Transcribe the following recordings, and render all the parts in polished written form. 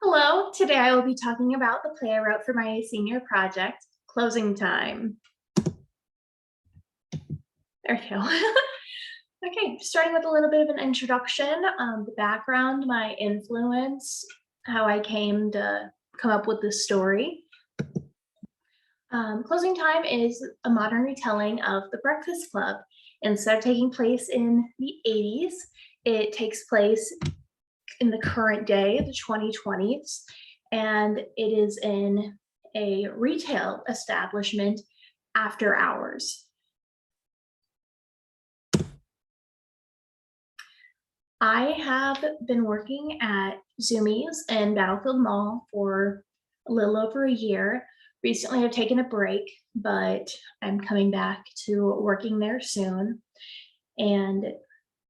Hello, today I will be talking about the play I wrote for my senior project, Closing Time. There we go. Okay, starting with a little bit of an introduction, the background, my influence, how I came to come up with this story. Closing Time is a modern retelling of The Breakfast Club. Instead of taking place in the 80s, it takes place in the current day, the 2020s, and it is in a retail establishment after hours. I have been working at Zoomies in Battlefield Mall for a little over a year. Recently, I've taken a break, but I'm coming back to working there soon. And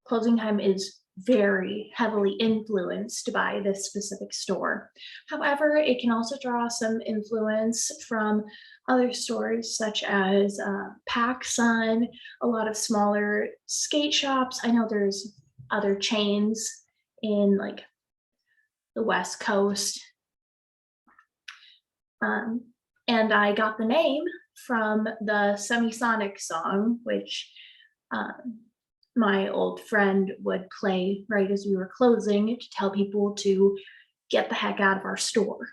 Closing Time is very heavily influenced by this specific store. However, it can also draw some influence from other stores such as PacSun, a lot of smaller skate shops. I know there's other chains in like the West Coast. And I got the name from the Semisonic song, which my old friend would play right as we were closing to tell people to get the heck out of our store.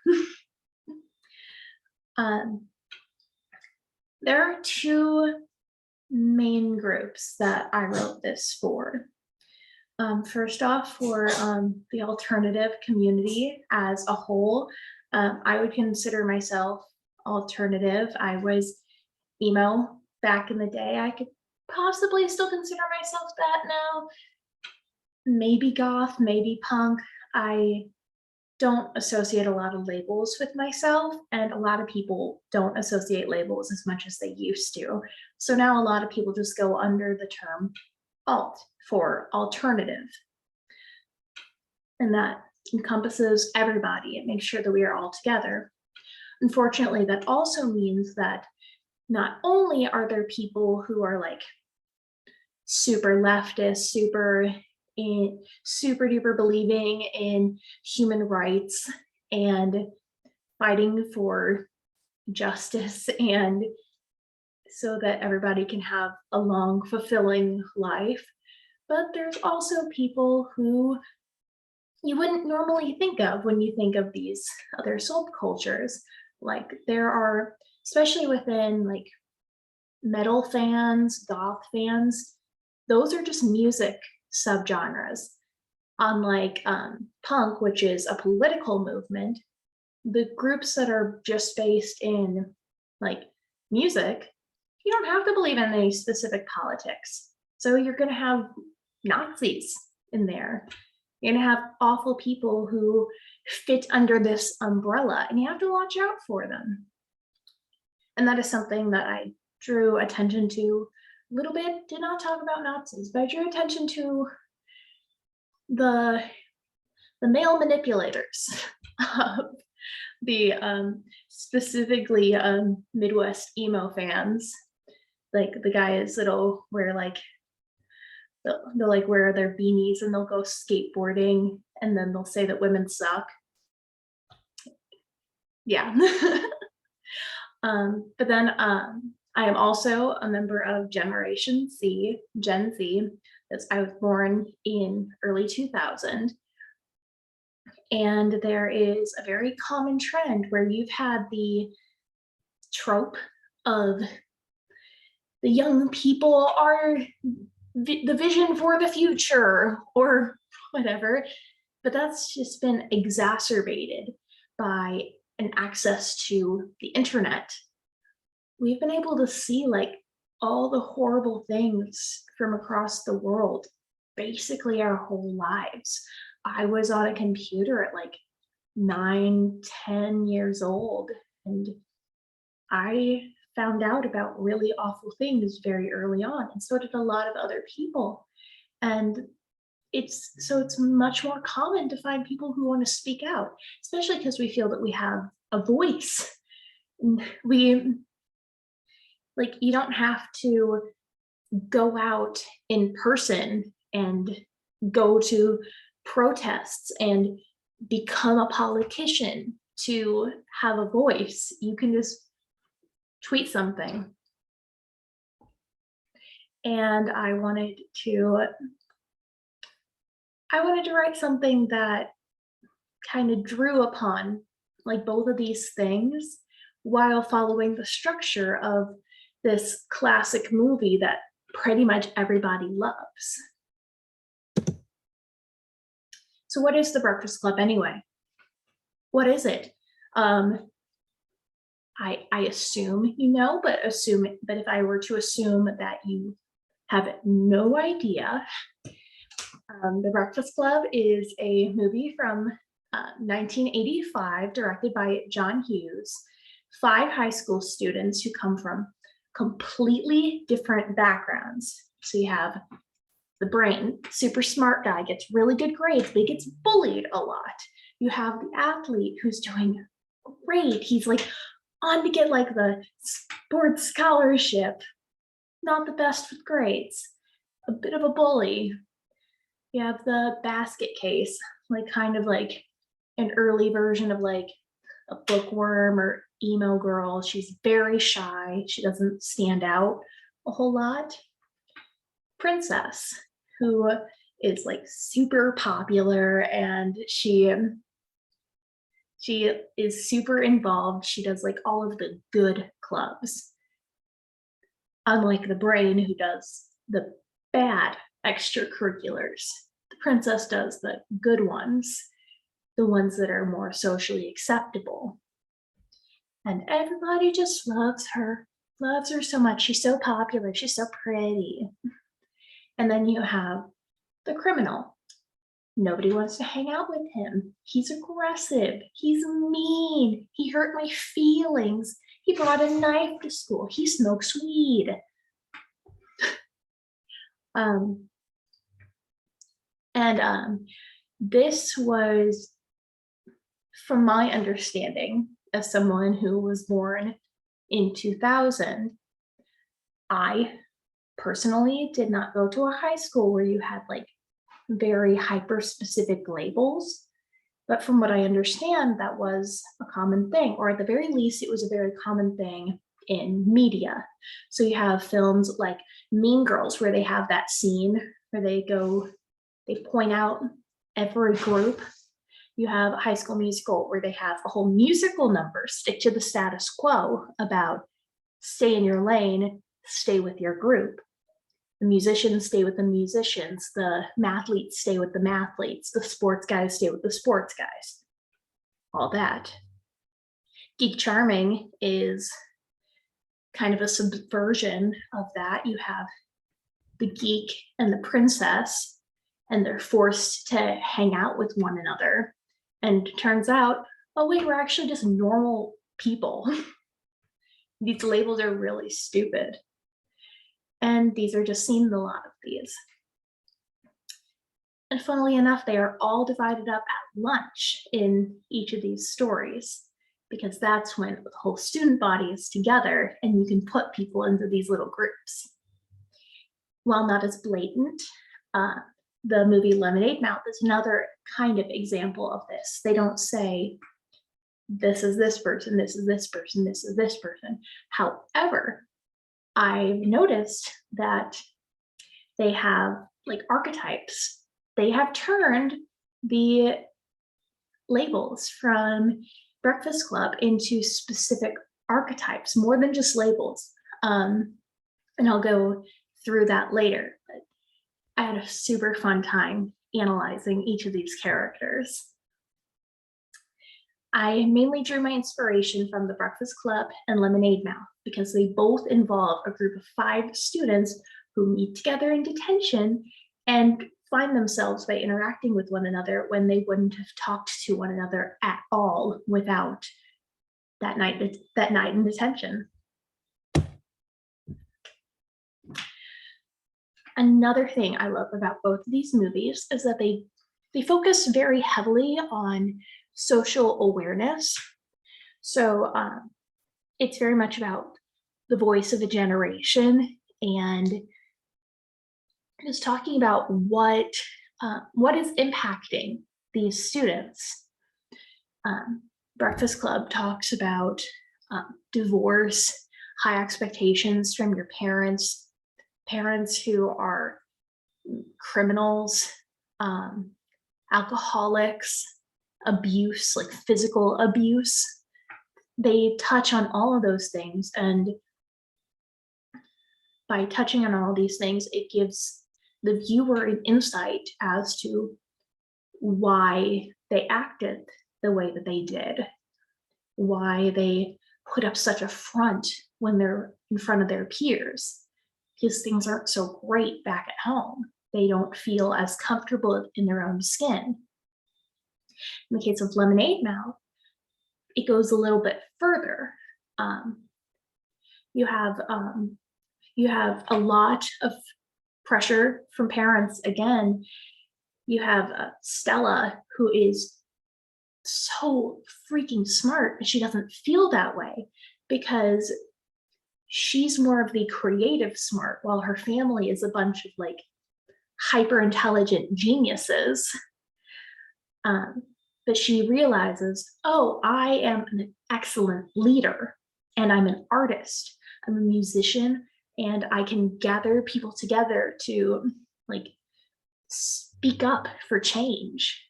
There are two main groups that I wrote this for. First off, for the alternative community as a whole, I would consider myself alternative. I was emo back in the day. I could possibly still consider myself that now. Maybe goth, maybe punk. I don't associate a lot of labels with myself, and a lot of people don't associate labels as much as they used to. So now a lot of people just go under the term alt for alternative. And that encompasses everybody. It makes sure that we are all together. Unfortunately, that also means that not only are there people who are like super leftist, super duper believing in human rights and fighting for justice and so that everybody can have a long, fulfilling life. But there's also people who you wouldn't normally think of when you think of these other subcultures. Like there are, especially within like metal fans, goth fans, those are just music subgenres. Unlike punk, which is a political movement, the groups that are just based in like music, you don't have to believe in any specific politics. So you're going to have Nazis in there. You're going to have awful people who fit under this umbrella, and you have to watch out for them. And that is something that I drew attention to a little bit. Did not talk about Nazis, but I drew attention to the male manipulators of the specifically Midwest emo fans. Like the guys that'll wear like they'll like wear their beanies and they'll go skateboarding and then they'll say that women suck. Yeah. But then I am also a member of Generation Z, Gen Z. I was born in early 2000. And there is a very common trend where you've had the trope of the young people are the vision for the future or whatever, but that's just been exacerbated by an access to the internet. We've been able to see like all the horrible things from across the world basically our whole lives. I was on a computer at like 9, 10 years old, and I found out about really awful things very early on, and so did a lot of other people. And it's much more common to find people who want to speak out, especially because we feel that we have a voice. We like you don't have to go out in person and go to protests and become a politician to have a voice. You can just tweet something. And I wanted to write something that kind of drew upon like both of these things while following the structure of this classic movie that pretty much everybody loves. So what is The Breakfast Club anyway? What is it? I assume you know, but if I were to assume that you have no idea, The Breakfast Club is a movie from 1985, directed by John Hughes. 5 high school students who come from completely different backgrounds. So you have the brain, super smart guy, gets really good grades, but he gets bullied a lot. You have the athlete who's doing great. He's like on to get like the sports scholarship, not the best with grades, a bit of a bully. You have the basket case, like kind of like an early version of like a bookworm or emo girl. She's very shy. She doesn't stand out a whole lot. Princess, who is like super popular, and she is super involved. She does like all of the good clubs. Unlike the brain, who does the bad extracurriculars. The princess does the good ones, the ones that are more socially acceptable. And everybody just loves her so much. She's so popular, she's so pretty. And then you have the criminal. Nobody wants to hang out with him. He's aggressive, he's mean, he hurt my feelings, he brought a knife to school, he smokes weed. This was, from my understanding, as someone who was born in 2000, I personally did not go to a high school where you had like very hyper specific labels. But from what I understand, that was a common thing, or at the very least, it was a very common thing in media. So you have films like Mean Girls, where they have that scene where they point out every group. You have High School Musical, where they have a whole musical number, stick to the status quo, about stay in your lane, stay with your group. The musicians stay with the musicians, the mathletes stay with the mathletes, the sports guys stay with the sports guys. All that. Geek Charming is kind of a subversion of that. You have the geek and the princess, and they're forced to hang out with one another. And it turns out, oh wait, we're actually just normal people. These labels are really stupid. And these are just seen in a lot of these. And funnily enough, they are all divided up at lunch in each of these stories, because that's when the whole student body is together and you can put people into these little groups. While not as blatant, the movie Lemonade Mouth is another kind of example of this. They don't say, this is this person, this is this person, this is this person. However, I've noticed that they have like archetypes. They have turned the labels from Breakfast Club into specific archetypes, more than just labels. And I'll go through that later. But I had a super fun time analyzing each of these characters. I mainly drew my inspiration from The Breakfast Club and Lemonade Mouth, because they both involve a group of 5 students who meet together in detention and find themselves by interacting with one another when they wouldn't have talked to one another at all without that night in detention. Another thing I love about both of these movies is that they focus very heavily on social awareness. So it's very much about the voice of a generation, and just talking about what is impacting these students. Breakfast Club talks about divorce, high expectations from your parents, parents who are criminals, alcoholics, abuse, like physical abuse. They touch on all of those things, and by touching on all these things, it gives the viewer an insight as to why they acted the way that they did, why they put up such a front when they're in front of their peers, because things aren't so great back at home. They don't feel as comfortable in their own skin. In the case of Lemonade Mouth, it goes a little bit further. You have a lot of pressure from parents. Again, you have Stella, who is so freaking smart, but she doesn't feel that way because she's more of the creative smart, while her family is a bunch of like hyper intelligent geniuses. But she realizes, oh, I am an excellent leader, and I'm an artist, I'm a musician, and I can gather people together to like speak up for change.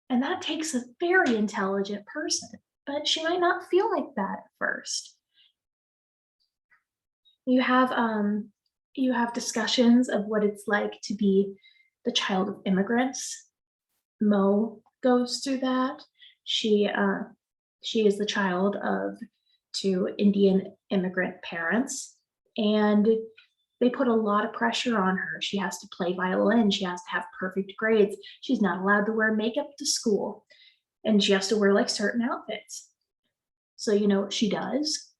And that takes a very intelligent person, but she might not feel like that at first. You have discussions of what it's like to be the child of immigrants. Mo goes through that. She is the child of two Indian immigrant parents, and they put a lot of pressure on her. She has to play violin. She has to have perfect grades. She's not allowed to wear makeup to school, and she has to wear like certain outfits. So you know what she does?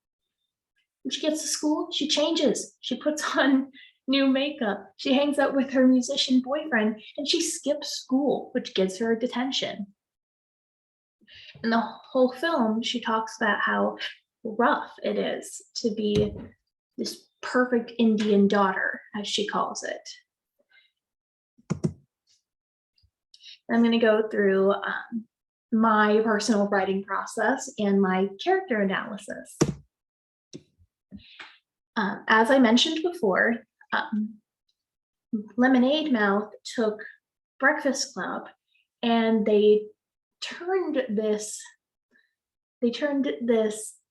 When she gets to school, she changes. She puts on new makeup. She hangs out with her musician boyfriend, and she skips school, which gives her a detention. In the whole film, she talks about how rough it is to be this perfect Indian daughter, as she calls it. I'm going to go through my personal writing process and my character analysis. As I mentioned before, Lemonade Mouth took Breakfast Club and they turned this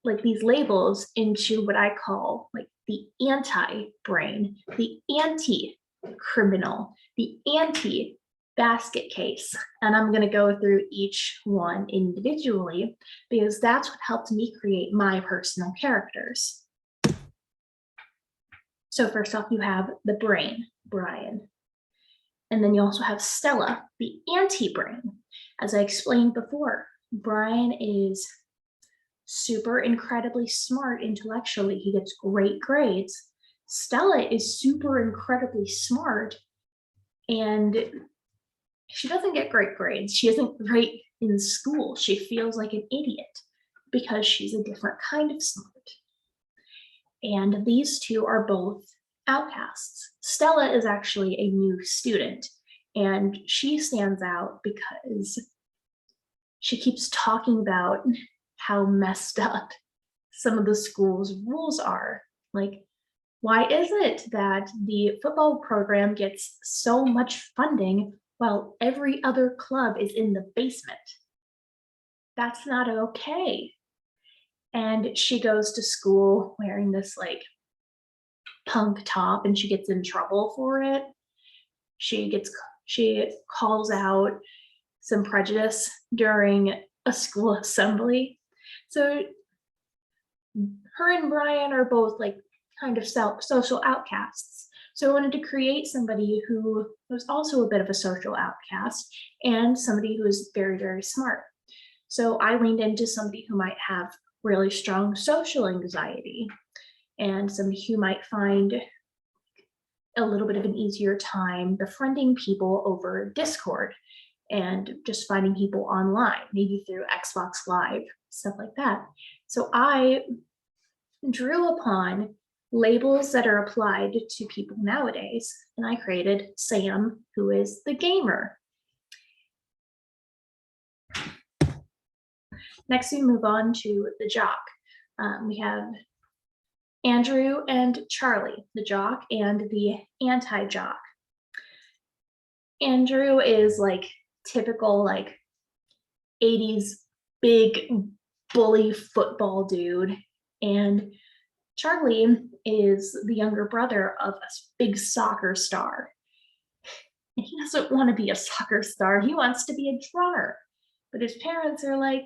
like these labels into what I call like the anti-brain, the anti-criminal, the anti-basket case. And I'm going to go through each one individually because that's what helped me create my personal characters. So first off, you have the brain, Brian. And then you also have Stella, the anti-brain. As I explained before, Brian is super incredibly smart intellectually. He gets great grades. Stella is super incredibly smart, and she doesn't get great grades. She isn't great in school. She feels like an idiot because she's a different kind of smart. And these two are both outcasts. Stella is actually a new student, and she stands out because she keeps talking about how messed up some of the school's rules are. Like, why is it that the football program gets so much funding while every other club is in the basement? That's not okay. And she goes to school wearing this like punk top, and she gets in trouble for it. She calls out some prejudice during a school assembly. So her and Brian are both like kind of social outcasts. So I wanted to create somebody who was also a bit of a social outcast and somebody who is very, very smart. So I leaned into somebody who might have really strong social anxiety and somebody who might find a little bit of an easier time befriending people over Discord and just finding people online, maybe through Xbox Live, stuff like that. So I drew upon labels that are applied to people nowadays, and I created Sam, who is the gamer. Next, we move on to the jock. We have Andrew and Charlie, the jock and the anti-jock. Andrew is like typical like 80s big bully football dude, and Charlie is the younger brother of a big soccer star. And he doesn't want to be a soccer star, he wants to be a drummer. But his parents are like,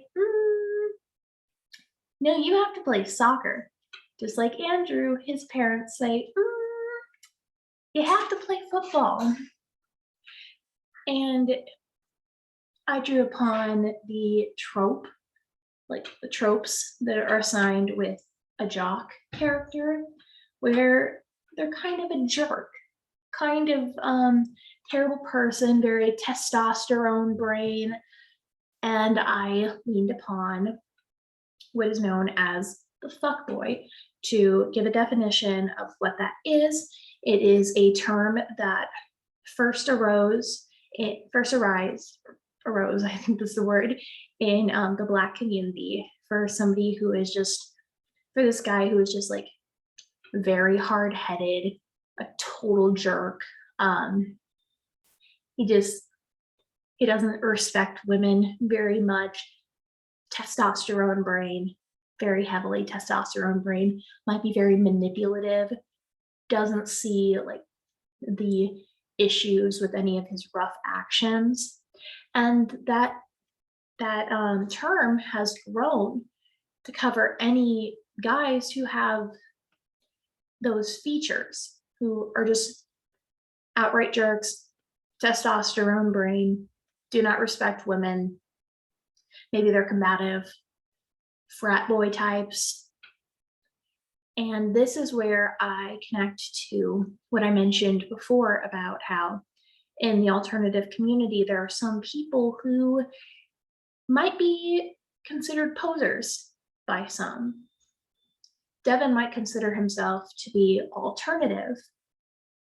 no, you have to play soccer. Just like Andrew, his parents say, you have to play football. And I drew upon the trope, like the tropes that are assigned with a jock character, where they're kind of a jerk, kind of terrible person, very testosterone brain. And I leaned upon what is known as the fuckboy to give a definition of what that is. It is a term that arose, I think that's the word, in the Black community for somebody who is just, for this guy who is just like very hard-headed, a total jerk. He doesn't respect women very much. Testosterone brain, very heavily testosterone brain, might be very manipulative, doesn't see like the issues with any of his rough actions. And that term has grown to cover any guys who have those features, who are just outright jerks, testosterone brain, do not respect women. Maybe they're combative, frat boy types. And this is where I connect to what I mentioned before about how in the alternative community, there are some people who might be considered posers by some. Devin might consider himself to be alternative,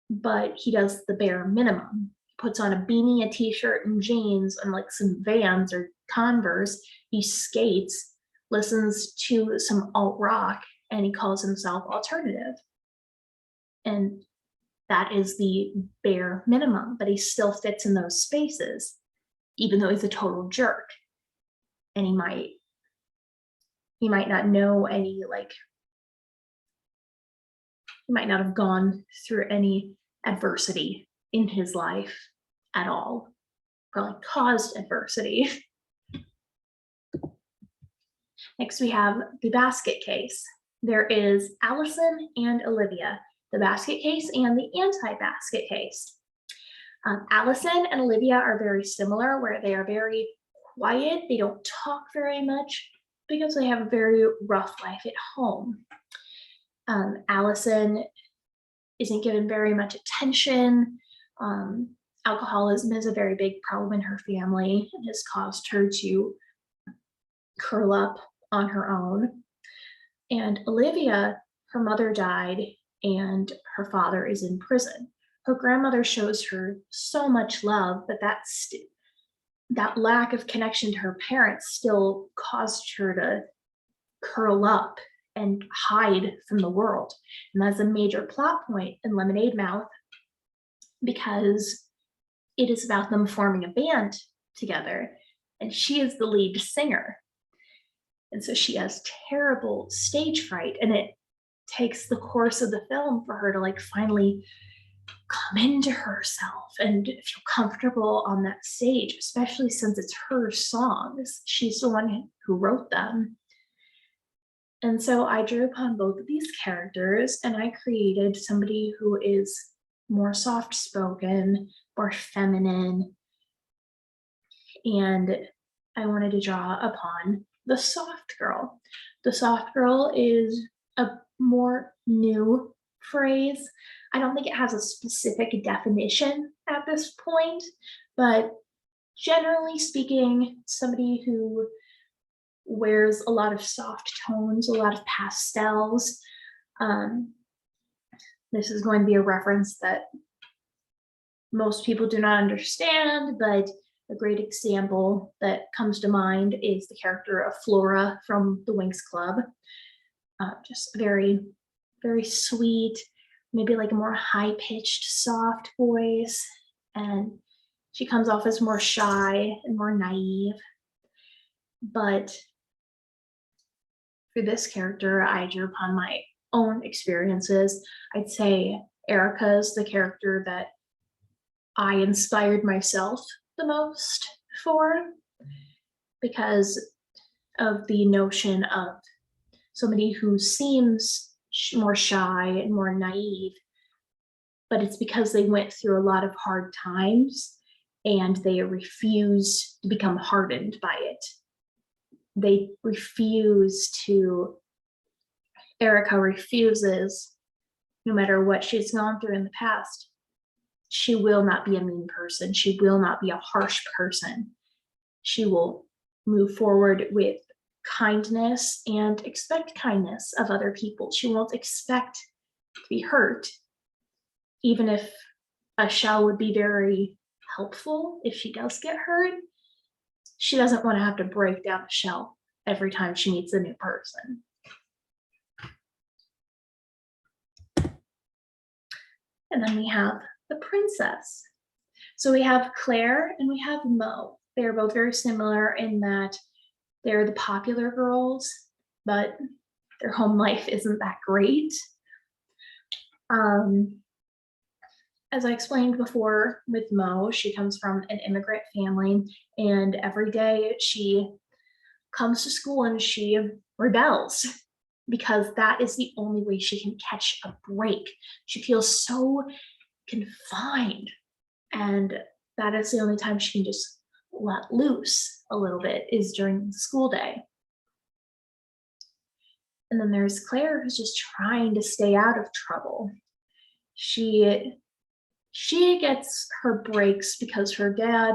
but he does the bare minimum. He puts on a beanie, a t-shirt, and jeans, and like some Vans or Converse. He skates, listens to some alt rock, and he calls himself alternative. And that is the bare minimum, but he still fits in those spaces, even though he's a total jerk. And he might not know any, like, he might not have gone through any adversity in his life at all, probably caused adversity. Next, we have the basket case. There is Allison and Olivia, the basket case and the anti-basket case. Allison and Olivia are very similar, where they are very quiet. They don't talk very much because they have a very rough life at home. Allison isn't given very much attention. Alcoholism is a very big problem in her family and has caused her to curl up on her own. And Olivia, her mother died and her father is in prison. Her grandmother shows her so much love, but that lack of connection to her parents still caused her to curl up and hide from the world. And that's a major plot point in Lemonade Mouth, because it is about them forming a band together, and she is the lead singer. And so she has terrible stage fright, and it takes the course of the film for her to like finally come into herself and feel comfortable on that stage, especially since it's her songs. She's the one who wrote them. And so I drew upon both of these characters, and I created somebody who is more soft-spoken, more feminine, and I wanted to draw upon the soft girl. The soft girl is a more new phrase. I don't think it has a specific definition at this point, but generally speaking, somebody who wears a lot of soft tones, a lot of pastels. This is going to be a reference that most people do not understand, but A great example that comes to mind is the character of Flora from the Winx Club. Just very, very sweet, maybe like a more high-pitched, soft voice, and she comes off as more shy and more naive. But for this character, I drew upon my own experiences. I'd say Erica's the character that I inspired myself the most for, because of the notion of somebody who seems more shy and more naive, but it's because they went through a lot of hard times and they refuse to become hardened by it. They refuse to, Erica refuses, no matter what she's gone through in the past, she will not be a mean person. She will not be a harsh person. She will move forward with kindness and expect kindness of other people. She won't expect to be hurt, even if a shell would be very helpful if she does get hurt. She doesn't want to have to break down the shell every time she meets a new person. And then we have the princess. So we have Claire and we have Mo. They're both very similar in that they're the popular girls, but their home life isn't that great. As I explained before with Mo, she comes from an immigrant family, and every day she comes to school and she rebels because that is the only way she can catch a break. She feels so confined, and that is the only time she can just let loose a little bit, is during the school day. And then there's Claire, who's just trying to stay out of trouble. She gets her breaks because her dad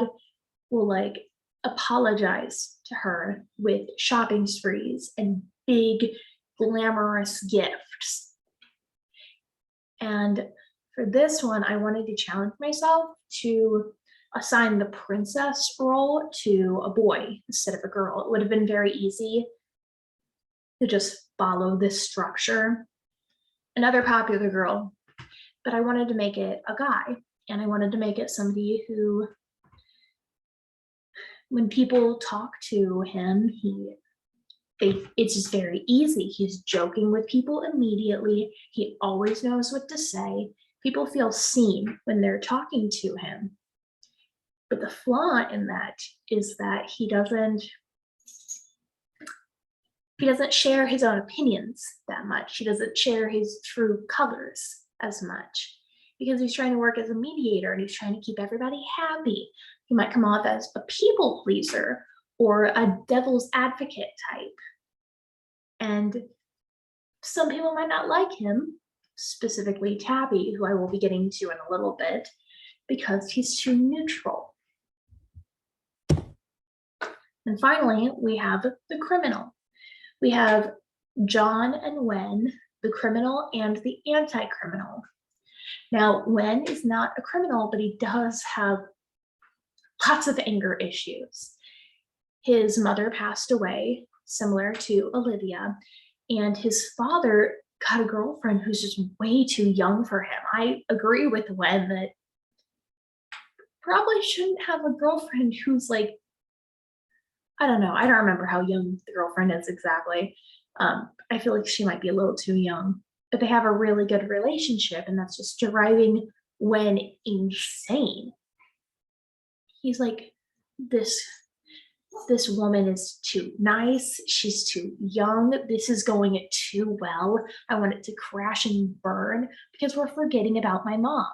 will like apologize to her with shopping sprees and big glamorous gifts. And for this one, I wanted to challenge myself to assign the princess role to a boy instead of a girl. It would have been very easy to just follow this structure. Another popular girl, but I wanted to make it a guy, and I wanted to make it somebody who, when people talk to him, it's just very easy. He's joking with people immediately. He always knows what to say. People feel seen when they're talking to him. But the flaw in that is that he doesn't share his own opinions that much. He doesn't share his true colors as much because he's trying to work as a mediator and he's trying to keep everybody happy. He might come off as a people pleaser or a devil's advocate type. And some people might not like him, specifically Tabby, who I will be getting to in a little bit, because he's too neutral. And finally, we have the criminal. We have John and Wen, the criminal and the anti-criminal. Now, Wen is not a criminal, but he does have lots of anger issues. His mother passed away, similar to Olivia, and his father got a girlfriend who's just way too young for him. I agree with Wen that probably shouldn't have a girlfriend who's like, I don't know, I don't remember how young the girlfriend is exactly. I feel like she might be a little too young, but they have a really good relationship, and that's just driving Wen insane. He's like, this woman is too nice, she's too young, this is going too well, I want it to crash and burn because we're forgetting about my mom.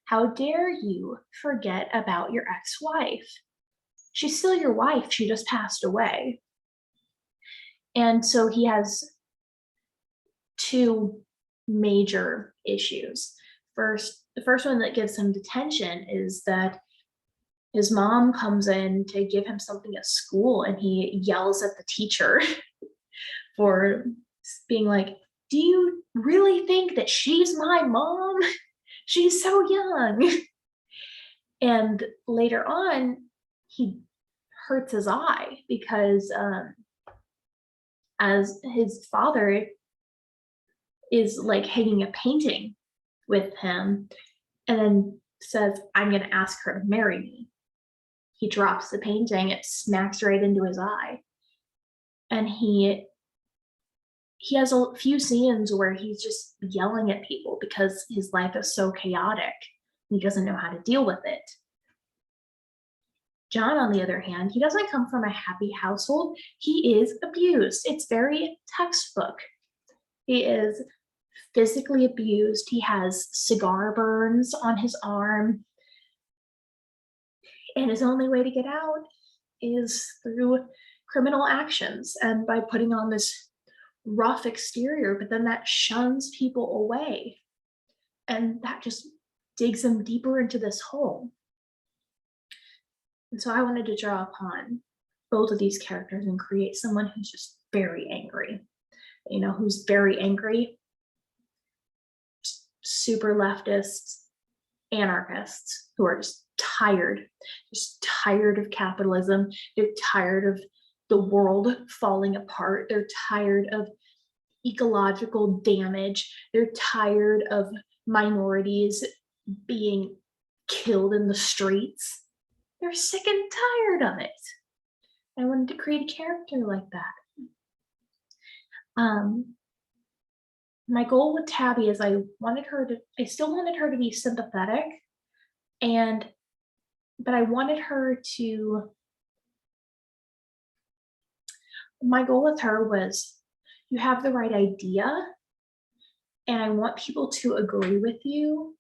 How dare you forget about your ex-wife? She's still your wife, she just passed away. And so he has two major issues. The first one that gives him detention is that his mom comes in to give him something at school and he yells at the teacher for being like, do you really think that she's my mom? She's so young. And later on, he hurts his eye because as his father is like hanging a painting with him and then says, I'm going to ask her to marry me. He drops the painting, it smacks right into his eye. And he has a few scenes where he's just yelling at people because his life is so chaotic. He doesn't know how to deal with it. John, on the other hand, he doesn't come from a happy household. He is abused. It's very textbook. He is physically abused. He has cigar burns on his arm. And his only way to get out is through criminal actions and by putting on this rough exterior, but then that shuns people away. And that just digs him deeper into this hole. And so I wanted to draw upon both of these characters and create someone who's just very angry, who's very angry, super leftists, anarchists who are just tired of capitalism. They're tired of the world falling apart. They're tired of ecological damage. They're tired of minorities being killed in the streets. They're sick and tired of it. I wanted to create a character like that. My goal with Tabby is I still wanted her to be sympathetic, but I wanted her to, my goal with her was, you have the right idea, and I want people to agree with you,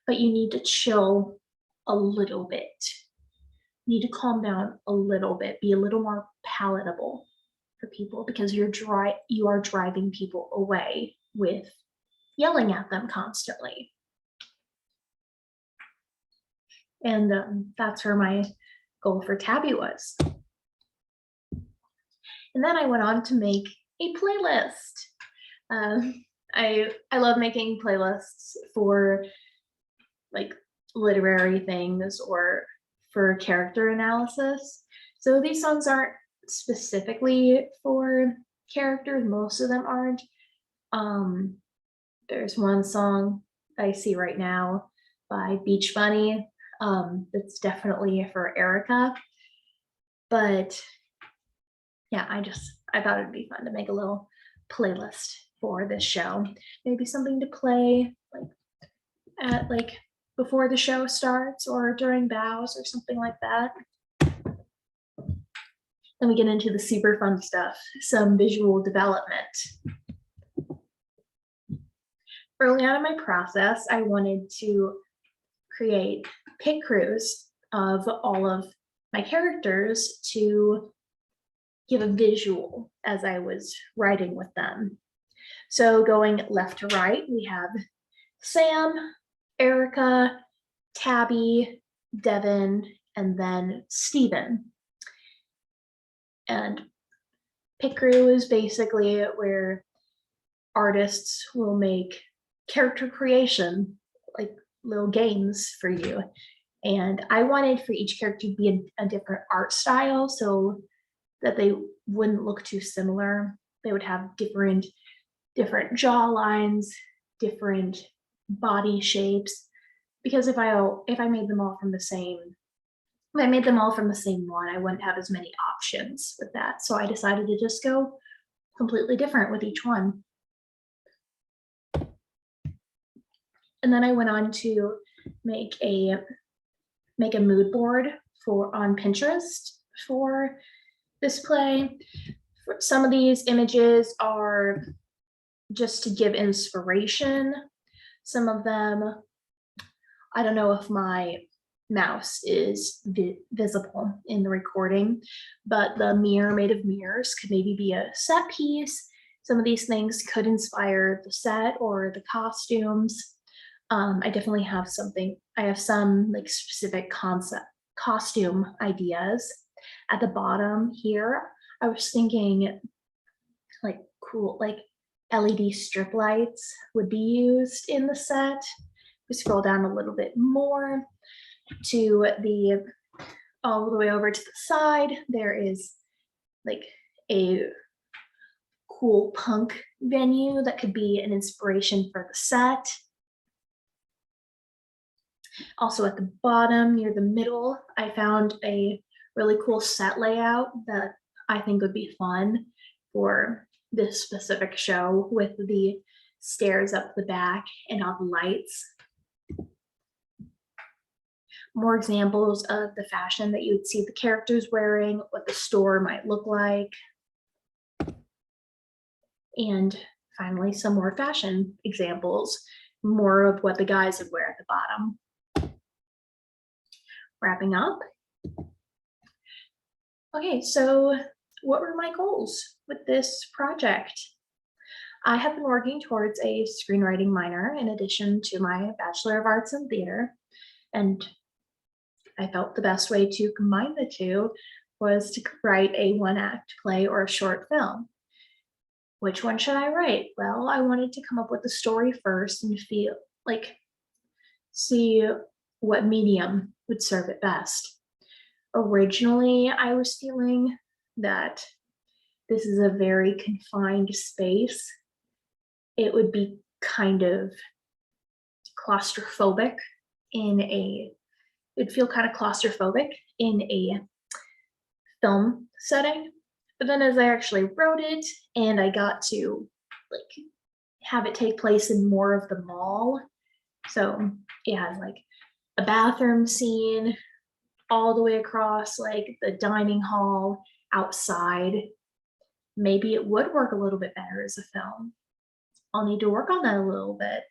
but you need to chill a little bit. You need to calm down a little bit, be a little more palatable for people, because you are driving people away with yelling at them constantly. And that's where my goal for Tabby was. And then I went on to make a playlist. I love making playlists for like literary things or for character analysis. So these songs aren't specifically for characters. Most of them aren't. There's one song I see right now by Beach Bunny that's definitely for Erica. But yeah, I thought it'd be fun to make a little playlist for this show. Maybe something to play at before the show starts or during bows or something like that. Then we get into the super fun stuff, some visual development. Early on in my process, I wanted to create pit crews of all of my characters to give a visual as I was writing with them. So going left to right, we have Sam, Erica, Tabby, Devin, and then Steven. And pit crew is basically where artists will make character creation, like little games for you. And I wanted for each character to be a different art style so that they wouldn't look too similar. They would have different jaw lines, different body shapes. Because if I made them all from the same, if I made them all from the same one, I wouldn't have as many options with that. So I decided to just go completely different with each one. And then I went on to make a mood board on Pinterest for this play. Some of these images are just to give inspiration. Some of them, I don't know if my mouse is visible in the recording, but the mirror made of mirrors could maybe be a set piece. Some of these things could inspire the set or the costumes. I definitely have some like specific costume ideas. At the bottom here, I was thinking like cool, like LED strip lights would be used in the set. We scroll down a little bit more to the all the way over to the side, there is like a cool punk venue that could be an inspiration for the set. Also at the bottom near the middle, I found a really cool set layout that I think would be fun for this specific show, with the stairs up the back and all the lights. More examples of the fashion that you would see the characters wearing, what the store might look like. And finally, some more fashion examples, more of what the guys would wear at the bottom. Wrapping up. Okay, so what were my goals with this project? I have been working towards a screenwriting minor in addition to my Bachelor of Arts in Theater, and I felt the best way to combine the two was to write a one-act play or a short film. Which one should I write? Well, I wanted to come up with the story first and see what medium would serve it best. Originally, I was feeling that this is a very confined space. It would be kind of claustrophobic it'd feel kind of claustrophobic in a film setting. But then as I actually wrote it and I got to have it take place in more of the mall, so it has a bathroom scene all the way across the dining hall outside. Maybe it would work a little bit better as a film. I'll need to work on that a little bit.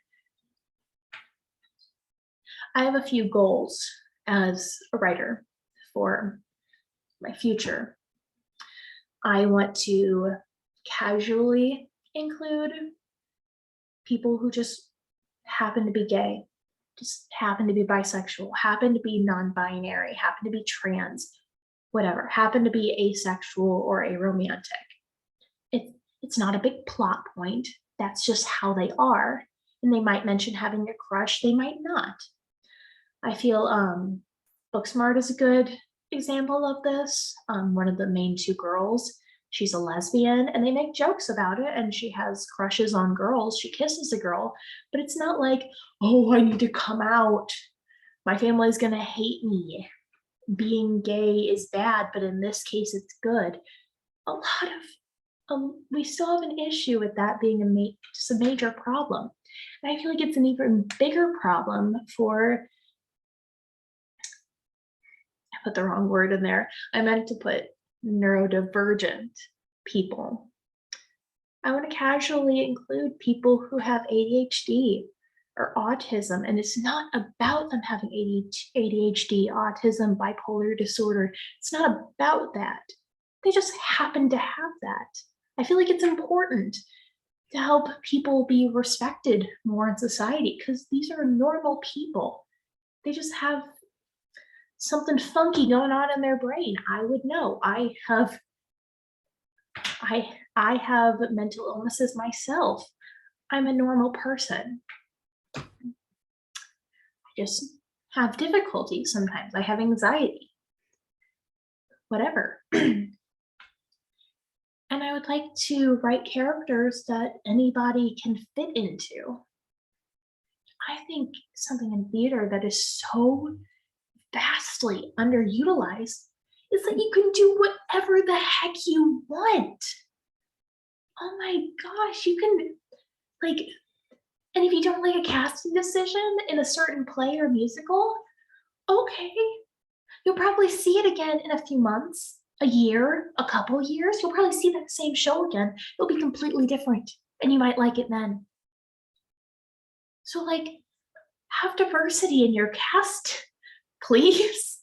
I have a few goals as a writer for my future. I want to casually include people who just happen to be gay, just happen to be bisexual, happen to be non-binary, happen to be trans, whatever, happen to be asexual or aromantic. It's not a big plot point. That's just how they are. And they might mention having a crush, they might not. I feel Booksmart is a good example of this. One of the main two girls, she's a lesbian, and they make jokes about it, and she has crushes on girls. She kisses a girl, but it's not like, oh, I need to come out. My family's gonna hate me. Being gay is bad, but in this case, it's good. A lot of we still have an issue with that being just a major problem. And I feel like it's an even bigger problem for, I put the wrong word in there. I meant to put neurodivergent people. I want to casually include people who have ADHD or autism, and it's not about them having ADHD, autism, bipolar disorder. It's not about that. They just happen to have that. I feel like it's important to help people be respected more in society because these are normal people. They just have something funky going on in their brain. I would know. I have mental illnesses myself. I'm a normal person. I just have difficulty sometimes. I have anxiety. Whatever. And I would like to write characters that anybody can fit into. I think something in theater that is so vastly underutilized is that you can do whatever the heck you want. Oh my gosh, you can and if you don't like a casting decision in a certain play or musical, okay, you'll probably see it again in a few months, a year, a couple years. You'll probably see that same show again. It'll be completely different, and you might like it then. So have diversity in your cast, please.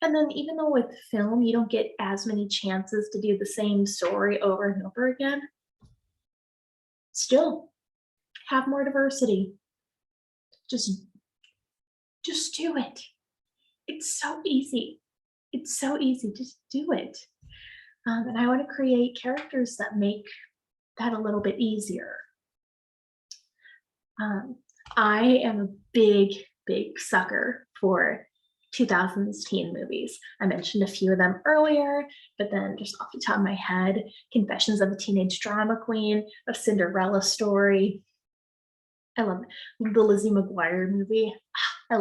And then even though with film, you don't get as many chances to do the same story over and over again, still have more diversity. Just do it. It's so easy. It's so easy. Just do it. And I want to create characters that make that a little bit easier. I am a big sucker for 2000s teen movies. I mentioned a few of them earlier, but then just off the top of my head, Confessions of a Teenage Drama Queen, A Cinderella Story. I love the Lizzie McGuire movie. I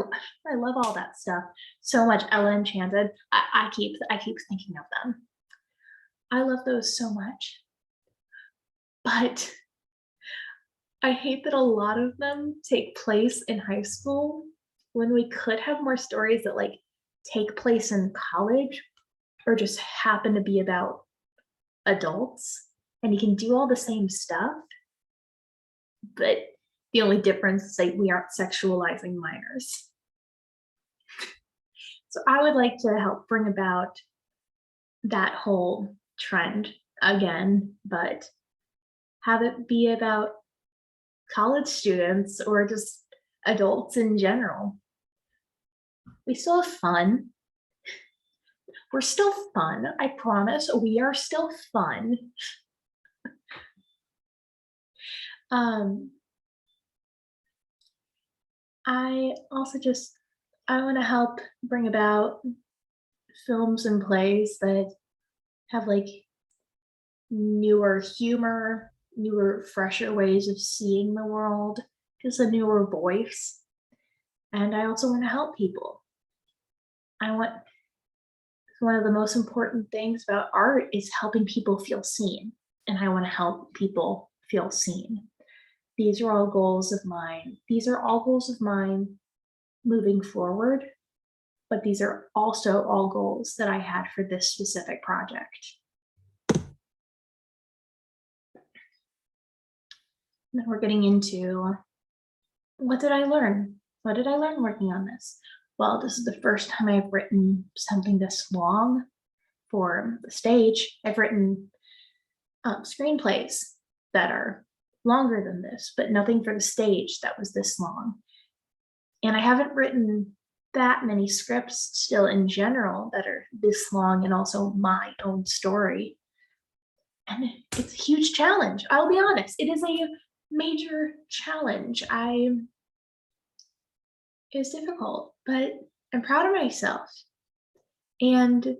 love all that stuff so much. Ella Enchanted. I keep thinking of them. I love those so much. But I hate that a lot of them take place in high school when we could have more stories that like take place in college or just happen to be about adults and you can do all the same stuff, but the only difference is like we aren't sexualizing minors. So I would like to help bring about that whole trend again, but have it be about college students or just adults in general. We still have fun. We're still fun. I promise we are still fun. I also I want to help bring about films and plays that have like newer humor, newer, fresher ways of seeing the world, just a newer voice. And I also want to help people. I want one of the most important things about art is helping people feel seen. And I want to help people feel seen. These are all goals of mine. These are all goals of mine moving forward, but these are also all goals that I had for this specific project. Then we're getting into what did I learn? What did I learn working on this? Well, this is the first time I've written something this long for the stage. I've written screenplays that are longer than this, but nothing for the stage that was this long. And I haven't written that many scripts still in general that are this long and also my own story. And it's a huge challenge. I'll be honest, it is a major challenge. It's difficult, but I'm proud of myself. And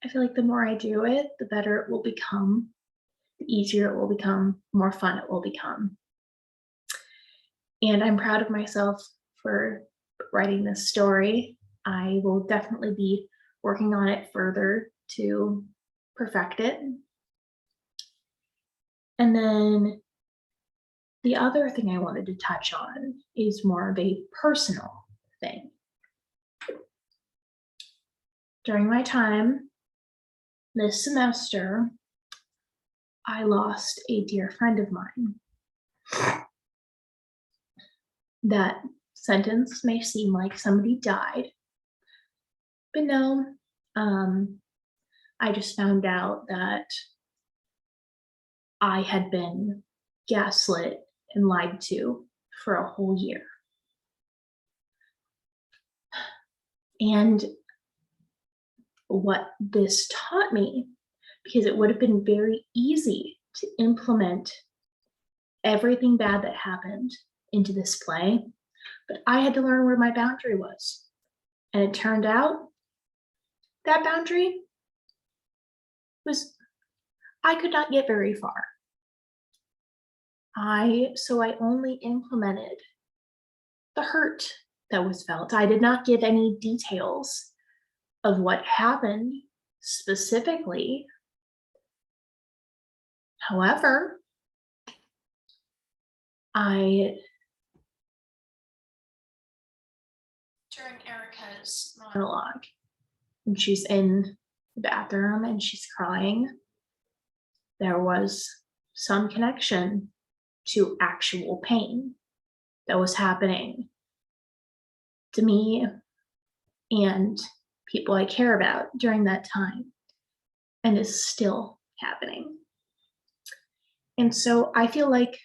I feel like the more I do it, the better it will become, the easier it will become, the more fun it will become. And I'm proud of myself for writing this story. I will definitely be working on it further to perfect it. And then the other thing I wanted to touch on is more of a personal thing. During my time this semester, I lost a dear friend of mine. That sentence may seem like somebody died, but no, I just found out that I had been gaslit and lied to for a whole year. And what this taught me, because it would have been very easy to implement everything bad that happened into this play, but I had to learn where my boundary was. And it turned out that boundary was, I could not get very far. So I only implemented the hurt that was felt. I did not give any details of what happened specifically. However, during Erica's monologue, and she's in the bathroom and she's crying, there was some connection to actual pain that was happening to me and people I care about during that time, and is still happening. And so I feel like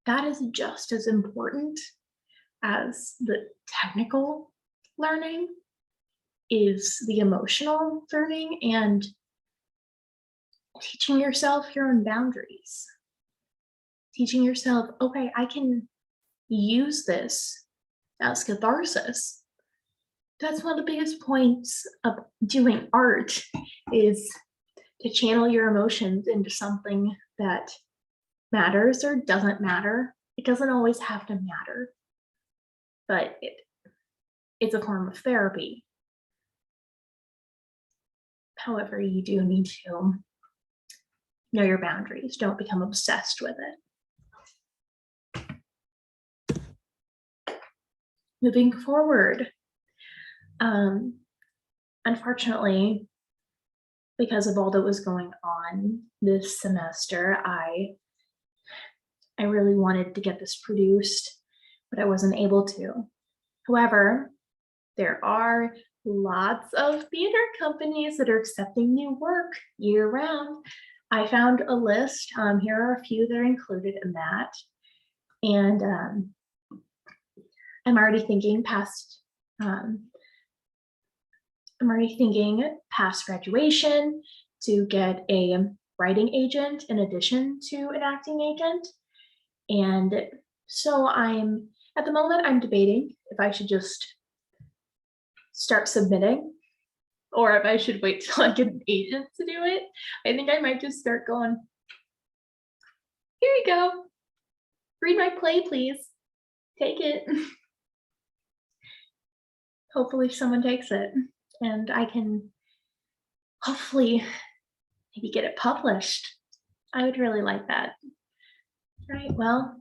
that is just as important as the technical learning is the emotional learning and teaching yourself your own boundaries. Teaching yourself, okay, I can use this as catharsis, That's one of the biggest points of doing art is to channel your emotions into something that matters or doesn't matter. It doesn't always have to matter, but it's a form of therapy. However, you do need to know your boundaries. Don't become obsessed with it. Moving forward, unfortunately, because of all that was going on this semester, I really wanted to get this produced, but I wasn't able to. However, there are lots of theater companies that are accepting new work year round. I found a list. Here are a few that are included in that. And I'm already thinking past graduation to get a writing agent in addition to an acting agent. And so at the moment, I'm debating if I should just start submitting or if I should wait till I get an agent to do it. I think I might just start going, here you go. Read my play, please. Take it. Hopefully someone takes it and I can hopefully maybe get it published. I would really like that. All right, well,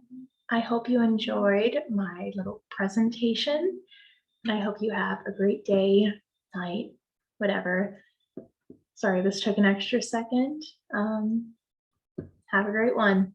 I hope you enjoyed my little presentation and I hope you have a great day, night, whatever. Sorry, this took an extra second. Have a great one.